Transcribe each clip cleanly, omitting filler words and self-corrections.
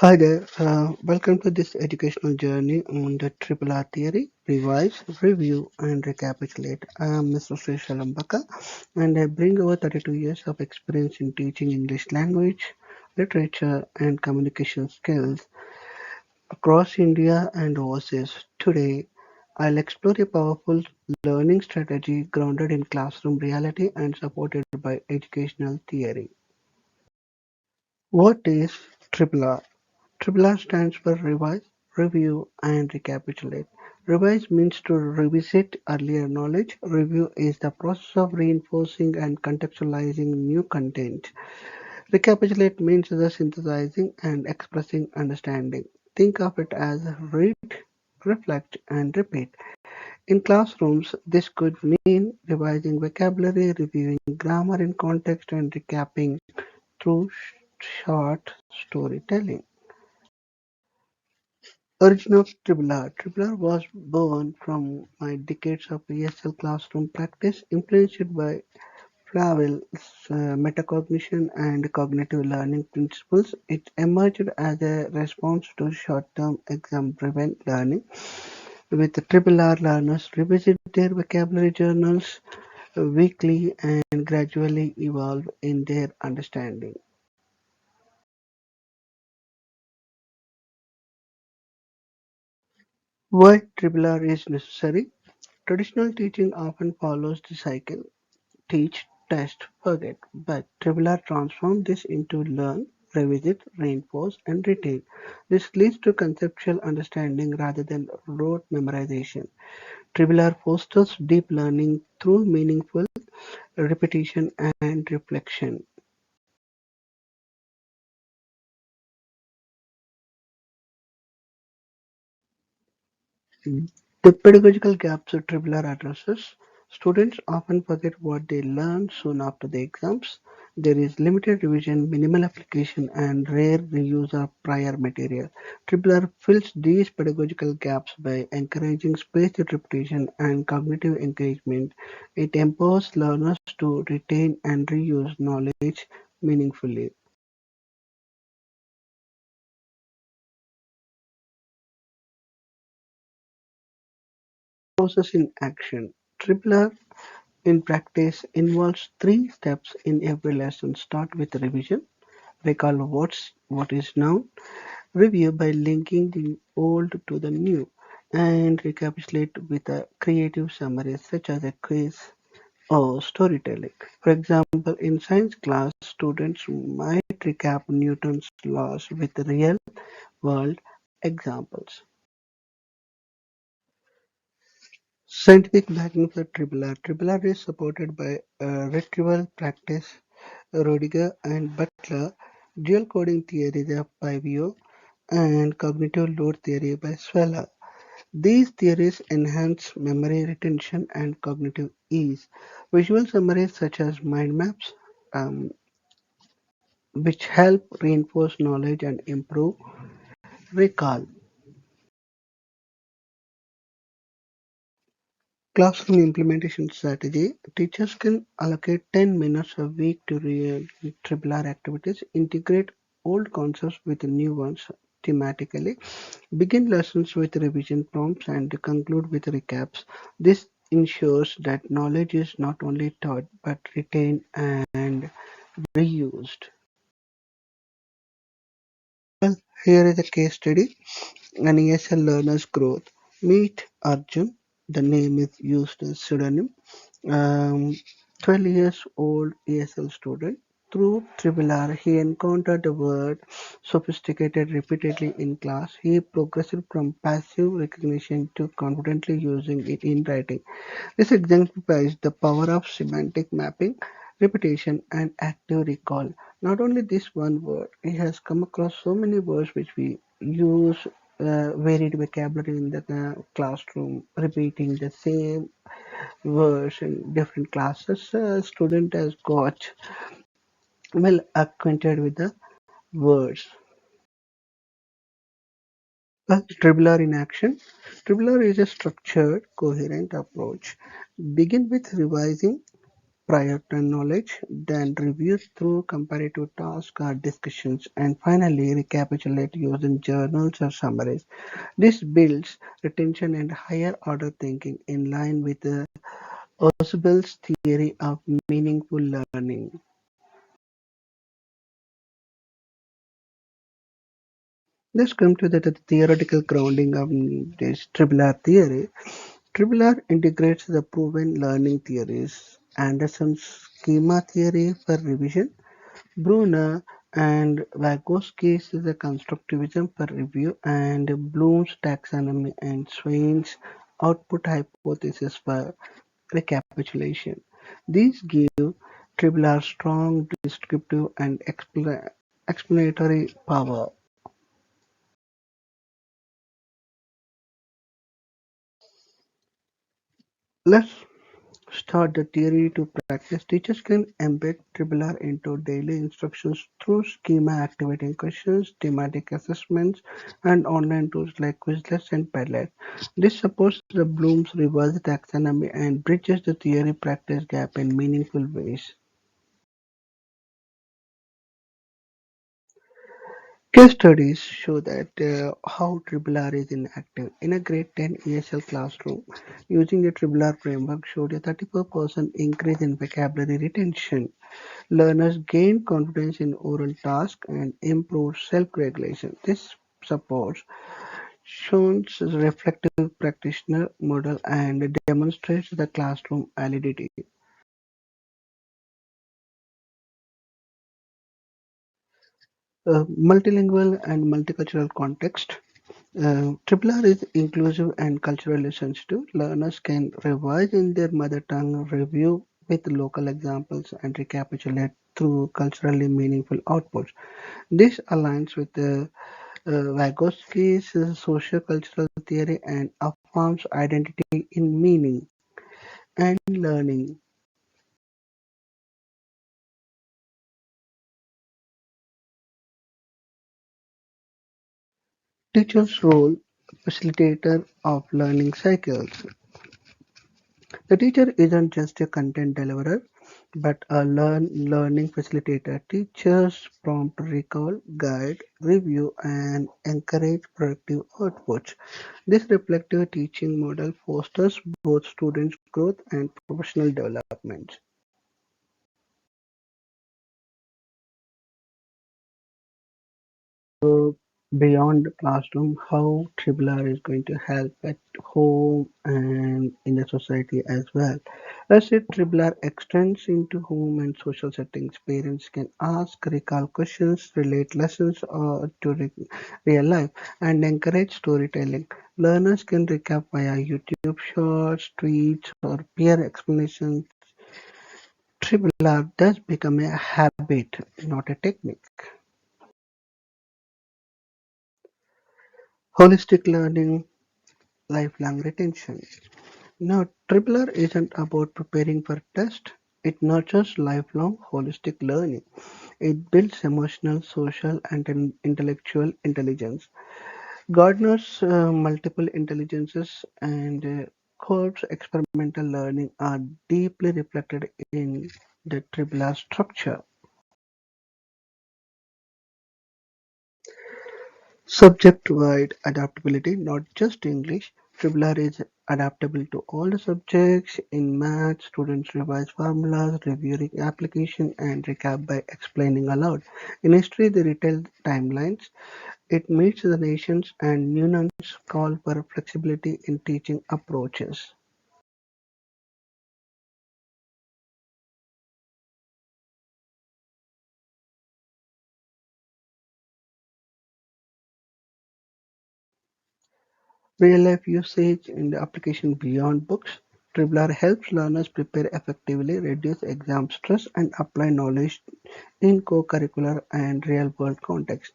Hi there, welcome to this educational journey on the RRR Theory, Revise, Review, and Recapitulate. I am Mr. Sri Shalambaka, and I bring over 32 years of experience in teaching English language, literature, and communication skills across India and overseas. Today, I'll explore a powerful learning strategy grounded in classroom reality and supported by educational theory. What is RRR? RRR stands for Revise, Review, and Recapitulate. Revise means to revisit earlier knowledge. Review is the process of reinforcing and contextualizing new content. Recapitulate means the synthesizing and expressing understanding. Think of it as read, reflect, and repeat. In classrooms, this could mean revising vocabulary, reviewing grammar in context, and recapping through short storytelling. Origin of RRR. RRR was born from my decades of ESL classroom practice, influenced by Flavel's metacognition and cognitive learning principles. It emerged as a response to short-term exam-driven learning, with RRR learners revisit their vocabulary journals weekly and gradually evolve in their understanding. Why RRR is necessary? Traditional teaching often follows the cycle teach, test, forget, but RRR transforms this into learn, revisit, reinforce, and retain. This leads to conceptual understanding rather than rote memorization. RRR fosters deep learning through meaningful repetition and reflection. The pedagogical gaps that RRR addresses: students often forget what they learned soon after the exams. There is limited revision, minimal application, and rare reuse of prior material. RRR fills these pedagogical gaps by encouraging spaced repetition and cognitive engagement. It empowers learners to retain and reuse knowledge meaningfully. Process in action. RRR in practice involves three steps in every lesson. Start with revision, recall what is known, review by linking the old to the new, and recapitulate with a creative summary such as a quiz or storytelling. For example, in science class, students might recap Newton's laws with real world examples. Scientific backing for RRR. RRR is supported by retrieval practice, Rodiger and Butler, dual coding theory by Vio, and cognitive load theory by Swella. These theories enhance memory retention and cognitive ease. Visual summaries such as mind maps, um, which help reinforce knowledge and improve recall. Classroom implementation strategy. Teachers can allocate 10 minutes a week to real RRR activities, integrate old concepts with new ones thematically, begin lessons with revision prompts, and conclude with recaps. This ensures that knowledge is not only taught but retained and reused. Well, here is a case study. An ESL learner's growth. Meet Arjun. The name is used as pseudonym. Um, 12 years old ESL student. Through RRR, he encountered the word sophisticated repeatedly in class. He progressed from passive recognition to confidently using it in writing. This exemplifies the power of semantic mapping, repetition, and active recall. Not only this one word, he has come across so many words which we use varied vocabulary in the classroom, repeating the same words in different classes. Student has got well acquainted with the words. Dribbler in action. Dribbler is a structured, coherent approach. Begin with revising prior to knowledge, then review through comparative tasks or discussions, and finally recapitulate using journals or summaries. This builds retention and higher order thinking in line with the Ausubel's theory of meaningful learning. Let's come to the theoretical grounding of this triple R theory. Triple R integrates the proven learning theories, Anderson's schema theory for revision, Brunner and Vygotsky's the constructivism for review, and Bloom's taxonomy and Swain's output hypothesis for recapitulation. These give triple R strong descriptive and explanatory power. Let's start the theory to practice. Teachers can embed triple R into daily instructions through schema activating questions, thematic assessments, and online tools like Quizlets and Padlet. This supports the Bloom's reverse taxonomy and bridges the theory practice gap in meaningful ways. Case studies show that how triple R is inactive. In a grade 10 ESL classroom, using the triple R framework showed a 34% increase in vocabulary retention. Learners gained confidence in oral tasks and improved self-regulation. This supports Schoen's reflective practitioner model and demonstrates the classroom validity. Multilingual and multicultural context. Triple R is inclusive and culturally sensitive. Learners can revise in their mother tongue, review with local examples, and recapitulate through culturally meaningful outputs. This aligns with Vygotsky's socio-cultural theory and affirms identity in meaning and learning. Teacher's role, facilitator of learning cycles. The teacher isn't just a content deliverer, but a learning facilitator. Teachers prompt, recall, guide, review, and encourage productive outputs. This reflective teaching model fosters both students' growth and professional development. So beyond the classroom, how Triple R is going to help at home and in the society as well. Let's say Triple R extends into home and social settings. Parents can ask, recall questions, relate lessons to real life, and encourage storytelling. Learners can recap via YouTube shorts, tweets, or peer explanations. Triple R does become a habit, not a technique. Holistic learning, lifelong retention. Now, Triple R isn't about preparing for test. It nurtures lifelong holistic learning. It builds emotional, social, and intellectual intelligence. Gardner's multiple intelligences and Kolb's experimental learning are deeply reflected in the Triple R structure. Subject-wide adaptability, not just English. Triple R is adaptable to all the subjects. In math, students revise formulas, review application, and recap by explaining aloud. In history, they retell timelines. It meets the nations and nuance call for flexibility in teaching approaches. Real-life usage in the application beyond books. Triple R helps learners prepare effectively, reduce exam stress, and apply knowledge in co-curricular and real-world contexts.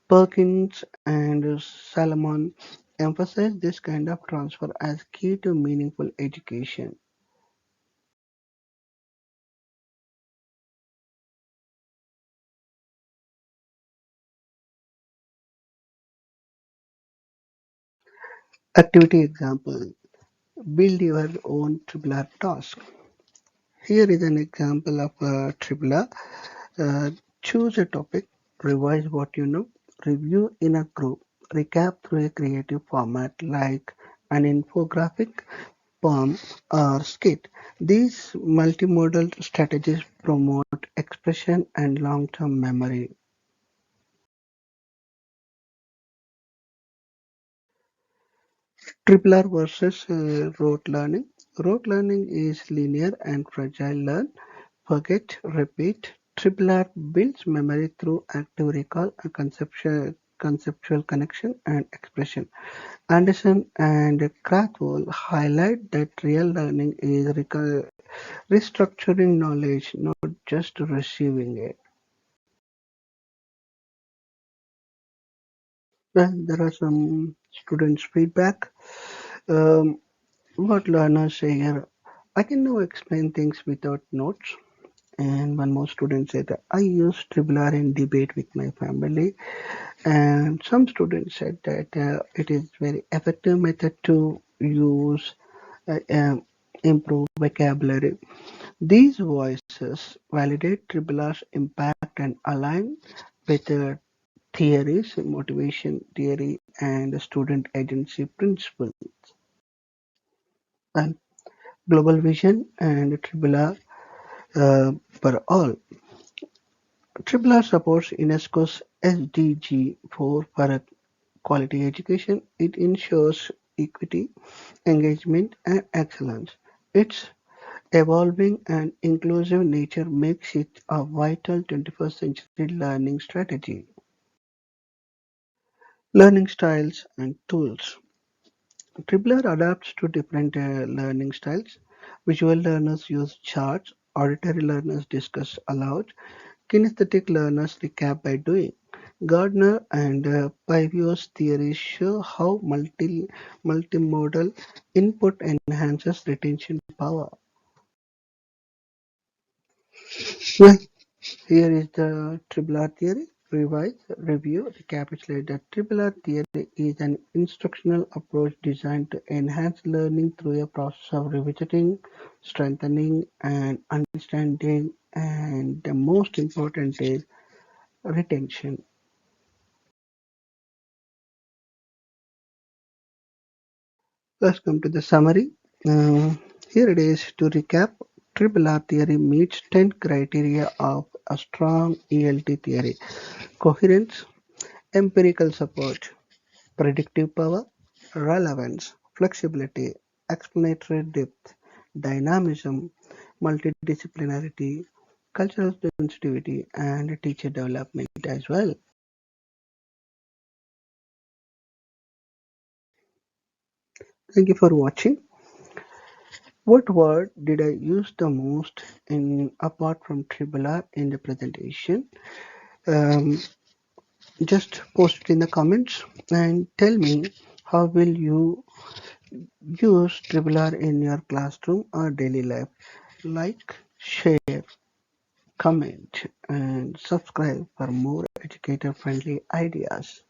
Perkins and Salomon emphasize this kind of transfer as key to meaningful education. Activity example: build your own Triple R task. Here is an example of a tripler. Uh, Choose a topic, revise what you know, review in a group, recap through a creative format like an infographic, poem, or skit. These multimodal strategies promote expression and long-term memory. Tripler versus rote learning. Rote learning is linear and fragile. Learn, forget, repeat. Tripler builds memory through active recall, a conceptual connection, and expression. Anderson and Krathwohl highlight that real learning is restructuring knowledge, not just receiving it. Well, there are some students' feedback. Um, what learners say here, I can now explain things without notes. And one more student said that I use Tribler in debate with my family. And some students said that it is very effective method to use improve vocabulary. These voices validate Tribler's impact and align with theories, motivation theory, and student agency principle. And global vision and Tribler for all. RRR supports UNESCO's SDG 4 for quality education. It ensures equity, engagement, and excellence. Its evolving and inclusive nature makes it a vital 21st century learning strategy. Learning styles and tools. RRR adapts to different learning styles. Visual learners use charts, auditory learners discuss aloud, kinesthetic learners recap by doing. Gardner and Pavio's theories show how multimodal input enhances retention power. Well, here is the RRR theory. Revise, review, recapitulate. The RRR theory is an instructional approach designed to enhance learning through a process of revisiting, strengthening, and understanding. And the most important is retention. Let's come to the summary. Uh, Here it is to recap. Triple R theory meets 10 criteria of a strong ELT theory: coherence, empirical support, predictive power, relevance, flexibility, explanatory depth, dynamism, multidisciplinarity, cultural sensitivity, and teacher development as well. Thank you for watching. What word did I use the most in apart from triple R in the presentation? Um, just post it in the comments and tell me how will you use triple R in your classroom or daily life. Like, share, comment, and subscribe for more educator friendly ideas.